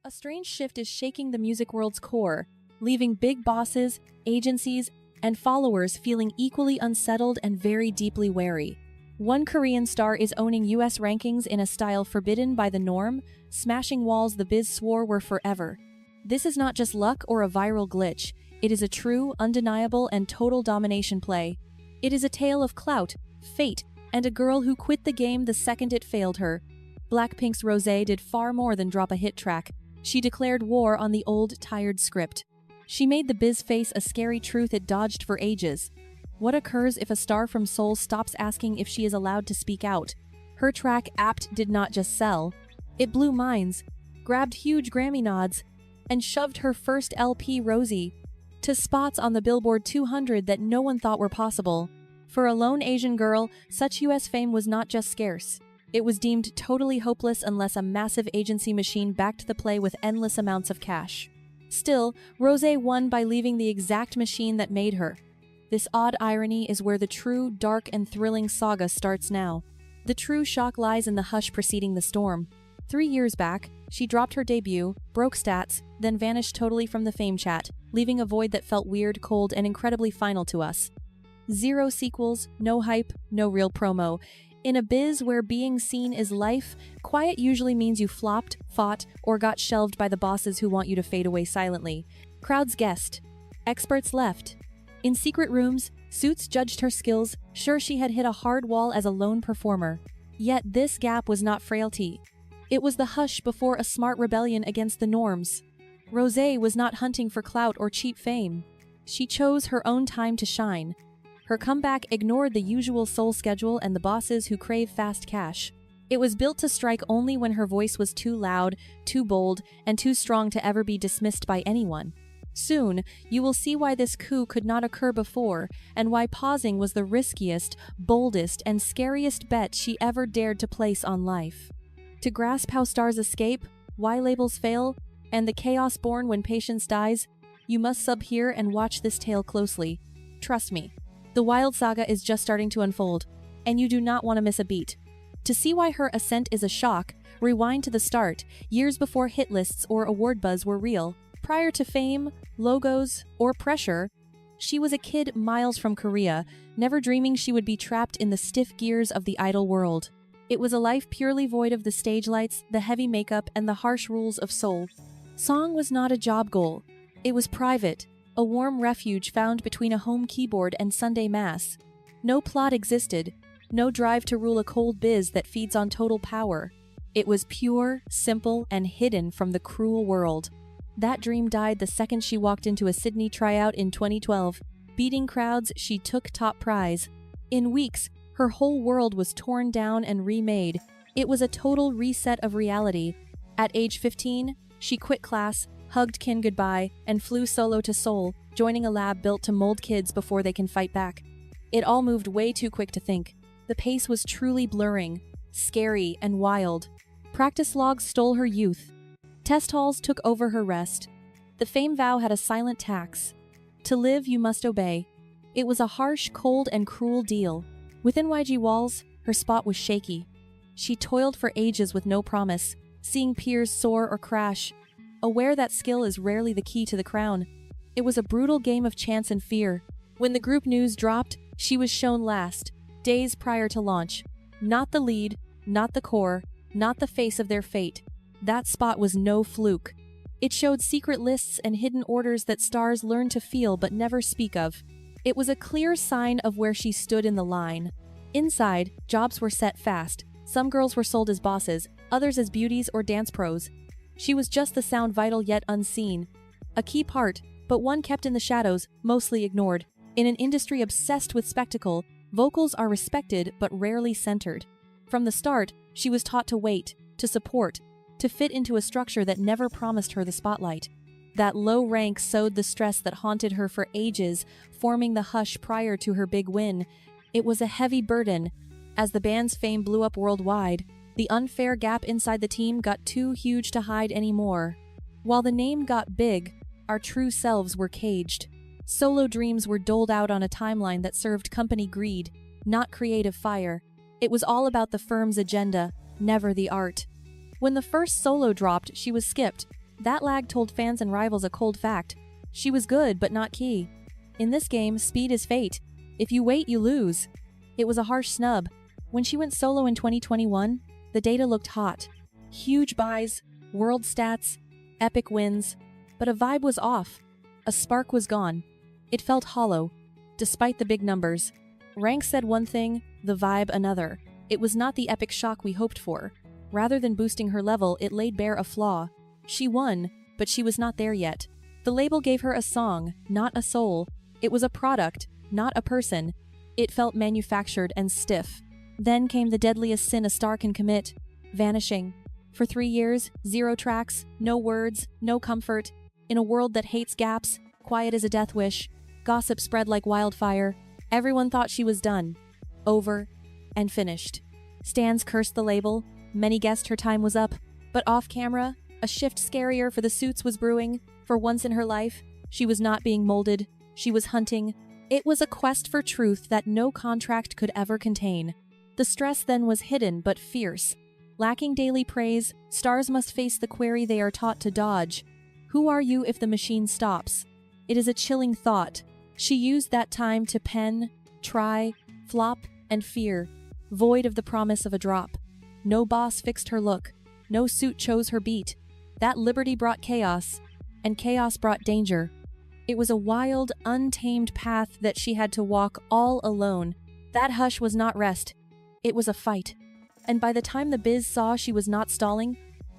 A strange shift is shaking the music world's core, leaving big bosses, agencies, and followers feeling equally unsettled and very deeply wary. One Korean star is owning US rankings in a style forbidden by the norm, smashing walls the biz swore were forever. This is not just luck or a viral glitch, it is a true, undeniable, and total domination play. It is a tale of clout, fate, and a girl who quit the game the second it failed her. Blackpink's Rosé did far more than drop a hit track. She declared war on the old, tired script. She made the biz face a scary truth it dodged for ages. What occurs if a star from Seoul stops asking if she is allowed to speak out? Her track Apt did not just sell. It blew minds, grabbed huge Grammy nods, and shoved her first LP, Rosé, to spots on the Billboard 200 that no one thought were possible. For a lone Asian girl, such US fame was not just scarce. It was deemed totally hopeless unless a massive agency machine backed the play with endless amounts of cash. Still, Rosé won by leaving the exact machine that made her. This odd irony is where the true, dark, and thrilling saga starts now. The true shock lies in the hush preceding the storm. 3 years back, she dropped her debut, broke stats, then vanished totally from the fame chat, leaving a void that felt weird, cold, and incredibly final to us. Zero sequels, no hype, no real promo. In a biz where being seen is life, quiet usually means you flopped, fought, or got shelved by the bosses who want you to fade away silently. Crowds guessed. Experts left. In secret rooms, suits judged her skills, sure she had hit a hard wall as a lone performer. Yet this gap was not frailty. It was the hush before a smart rebellion against the norms. Rosé was not hunting for clout or cheap fame. She chose her own time to shine. Her comeback ignored the usual Seoul schedule and the bosses who crave fast cash. It was built to strike only when her voice was too loud, too bold, and too strong to ever be dismissed by anyone. Soon, you will see why this coup could not occur before, and why pausing was the riskiest, boldest, and scariest bet she ever dared to place on life. To grasp how stars escape, why labels fail, and the chaos born when patience dies, you must sub here and watch this tale closely. Trust me. The wild saga is just starting to unfold, and you do not want to miss a beat. To see why her ascent is a shock, rewind to the start, years before hit lists or award buzz were real. Prior to fame, logos, or pressure, she was a kid miles from Korea, never dreaming she would be trapped in the stiff gears of the idol world. It was a life purely void of the stage lights, the heavy makeup, and the harsh rules of Seoul. Song was not a job goal. It was private. A warm refuge found between a home keyboard and Sunday Mass. No plot existed, no drive to rule a cold biz that feeds on total power. It was pure, simple, and hidden from the cruel world. That dream died the second she walked into a Sydney tryout in 2012. Beating crowds, she took top prize. In weeks, her whole world was torn down and remade. It was a total reset of reality. At age 15, she quit class, hugged kin goodbye, and flew solo to Seoul, joining a lab built to mold kids before they can fight back. It all moved way too quick to think. The pace was truly blurring, scary, and wild. Practice logs stole her youth. Test halls took over her rest. The fame vow had a silent tax. To live, you must obey. It was a harsh, cold, and cruel deal. Within YG walls, her spot was shaky. She toiled for ages with no promise, seeing peers soar or crash, aware that skill is rarely the key to the crown. It was a brutal game of chance and fear. When the group news dropped, she was shown last, days prior to launch. Not the lead, not the core, not the face of their fate. That spot was no fluke. It showed secret lists and hidden orders that stars learn to feel but never speak of. It was a clear sign of where she stood in the line. Inside, jobs were set fast. Some girls were sold as bosses, others as beauties or dance pros. She was just the sound vital yet unseen. A key part, but one kept in the shadows, mostly ignored. In an industry obsessed with spectacle, vocals are respected but rarely centered. From the start, she was taught to wait, to support, to fit into a structure that never promised her the spotlight. That low rank sowed the stress that haunted her for ages, forming the hush prior to her big win. It was a heavy burden. As the band's fame blew up worldwide, the unfair gap inside the team got too huge to hide anymore. While the name got big, our true selves were caged. Solo dreams were doled out on a timeline that served company greed, not creative fire. It was all about the firm's agenda, never the art. When the first solo dropped, she was skipped. That lag told fans and rivals a cold fact. She was good, but not key. In this game, speed is fate. If you wait, you lose. It was a harsh snub. When she went solo in 2021, the data looked hot. Huge buys, world stats, epic wins. But a vibe was off. A spark was gone. It felt hollow, despite the big numbers. Rank said one thing, the vibe another. It was not the epic shock we hoped for. Rather than boosting her level, it laid bare a flaw. She won, but she was not there yet. The label gave her a song, not a soul. It was a product, not a person. It felt manufactured and stiff. Then came the deadliest sin a star can commit: vanishing. For 3 years, 0 tracks, no words, no comfort. In a world that hates gaps, quiet as a death wish, gossip spread like wildfire. Everyone thought she was done, over, and finished. Stans cursed the label. Many guessed her time was up. But off camera, a shift scarier for the suits was brewing. For once in her life, she was not being molded. She was hunting. It was a quest for truth that no contract could ever contain. The stress then was hidden but fierce. Lacking daily praise, stars must face the query they are taught to dodge. Who are you if the machine stops? It is a chilling thought. She used that time to pen, try, flop, and fear, void of the promise of a drop. No boss fixed her look. No suit chose her beat. That liberty brought chaos, and chaos brought danger. It was a wild, untamed path that she had to walk all alone. That hush was not rest. It was a fight. And by the time the biz saw she was not stalling,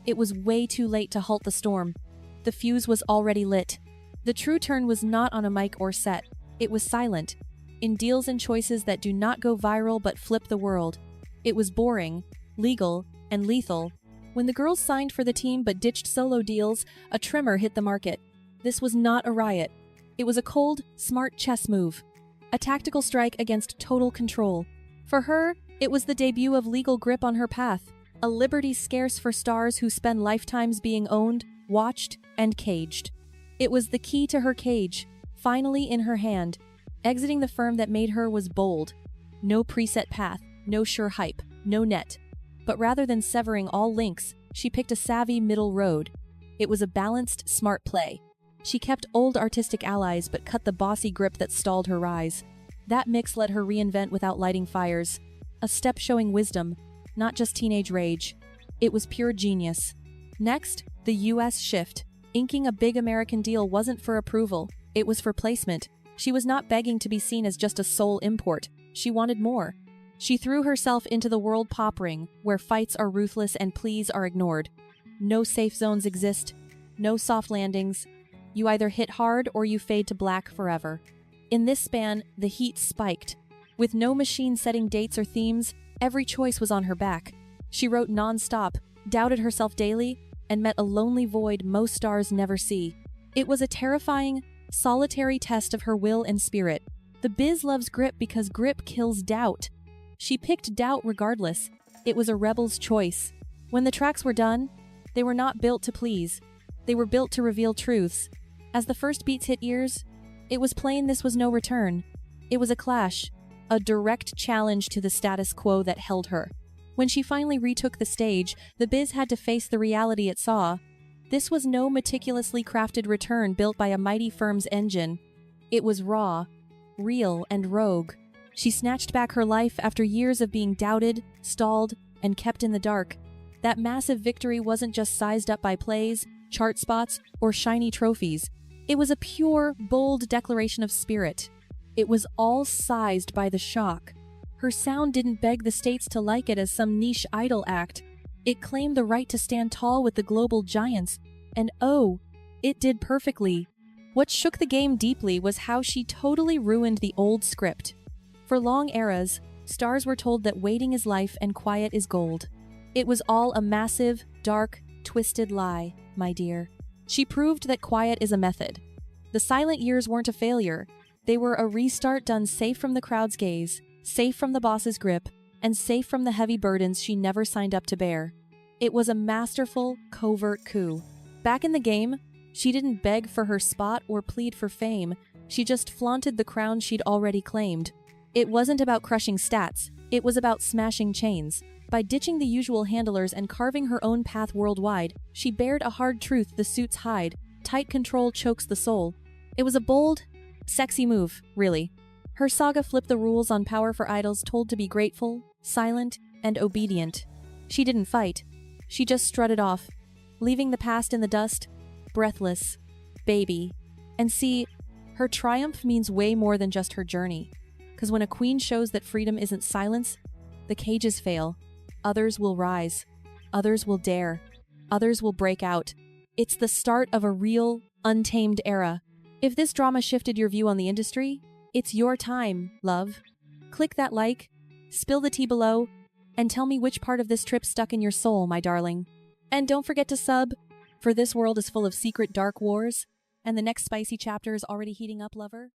it was way too late to halt the storm. The fuse was already lit. The true turn was not on a mic or set. It was silent, in deals and choices that do not go viral but flip the world. It was boring, legal, and lethal. When the girls signed for the team but ditched solo deals, a tremor hit the market. This was not a riot. It was a cold, smart chess move. A tactical strike against total control. For her, it was the debut of legal grip on her path, a liberty scarce for stars who spend lifetimes being owned, watched, and caged. It was the key to her cage, finally in her hand. Exiting the firm that made her was bold. No preset path, no sure hype, no net. But rather than severing all links, she picked a savvy middle road. It was a balanced, smart play. She kept old artistic allies but cut the bossy grip that stalled her rise. That mix let her reinvent without lighting fires. A step showing wisdom, not just teenage rage. It was pure genius. Next, the US shift. Inking a big American deal wasn't for approval, it was for placement. She was not begging to be seen as just a sole import. She wanted more. She threw herself into the world pop ring, where fights are ruthless and pleas are ignored. No safe zones exist, no soft landings. You either hit hard or you fade to black forever. In this span, the heat spiked. With no machine setting dates or themes, every choice was on her back. She wrote non-stop, doubted herself daily, and met a lonely void most stars never see. It was a terrifying, solitary test of her will and spirit. The biz loves grip because grip kills doubt. She picked doubt regardless. It was a rebel's choice. When the tracks were done, they were not built to please. They were built to reveal truths. As the first beats hit ears, it was plain this was no return. It was a clash, a direct challenge to the status quo that held her. When she finally retook the stage, the biz had to face the reality it saw. This was no meticulously crafted return built by a mighty firm's engine. It was raw, real, and rogue. She snatched back her life after years of being doubted, stalled, and kept in the dark. That massive victory wasn't just sized up by plays, chart spots, or shiny trophies. It was a pure, bold declaration of spirit. It was all sized by the shock. Her sound didn't beg the states to like it as some niche idol act. It claimed the right to stand tall with the global giants. And oh, it did perfectly. What shook the game deeply was how she totally ruined the old script. For long eras, stars were told that waiting is life and quiet is gold. It was all a massive, dark, twisted lie, my dear. She proved that quiet is a method. The silent years weren't a failure. They were a restart done safe from the crowd's gaze, safe from the boss's grip, and safe from the heavy burdens she never signed up to bear. It was a masterful, covert coup. Back in the game, she didn't beg for her spot or plead for fame. She just flaunted the crown she'd already claimed. It wasn't about crushing stats. It was about smashing chains. By ditching the usual handlers and carving her own path worldwide, she bared a hard truth the suits hide. Tight control chokes the soul. It was a bold, sexy move, really. Her saga flipped the rules on power for idols told to be grateful, silent, and obedient. She didn't fight. She just strutted off, leaving the past in the dust, breathless, baby. And see, her triumph means way more than just her journey. Because when a queen shows that freedom isn't silence, the cages fail. Others will rise. Others will dare. Others will break out. It's the start of a real, untamed era. If this drama shifted your view on the industry, it's your time, love. Click that like, spill the tea below, and tell me which part of this trip stuck in your soul, my darling. And don't forget to sub, for this world is full of secret dark wars, and the next spicy chapter is already heating up, lover.